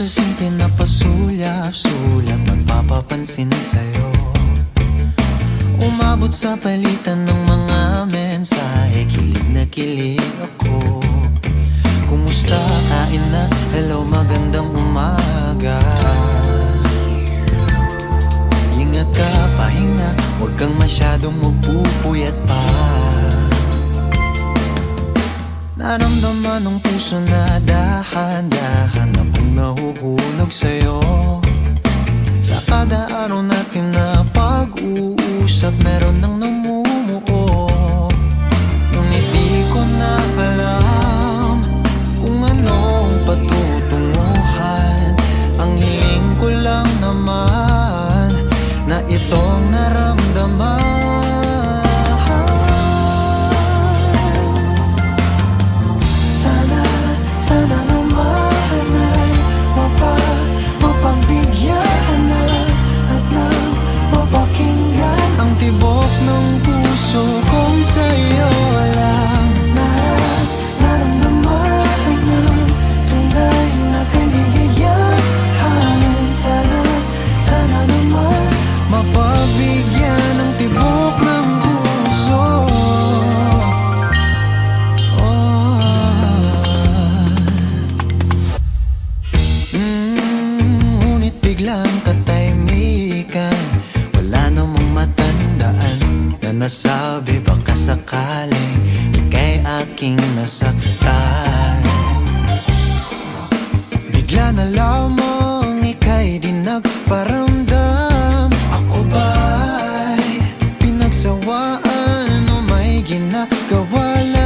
boses-bosesing pinapasulyap-sulyap, magpapapansin sa'yo. Umabot sa palitan ng mga mensahe, kilig na kilig ako. Kumusta, kain na, hello, magandang umaga. Ingat ka, pahinga, huwag kang masyadong magpupuyat pa. Naramdaman ng puso na dahan-dahan akong nahuhulog sa'yo. Sa kada araw natin na pag-uusap, meron nang namumuo. Ngunit di ko na alam kung anong patutunguhan. Ang hiling ko lang naman na itong naramdaman. Sana naman ay mapagbigyan na at nang mapakinggan ang tibok ng puso kong sa'yo lang naramdaman ng tunay na kaligayahan. Sana naman mapagbigyan ng tibok ng puso. Biglang katahimikan, wala namang matandaan na nasabi baka sakaling ika'y aking nasaktan. Bigla na lamang ika'y di nagparamdam. Ako ba'y pinagsawaan o may ginagawa lang?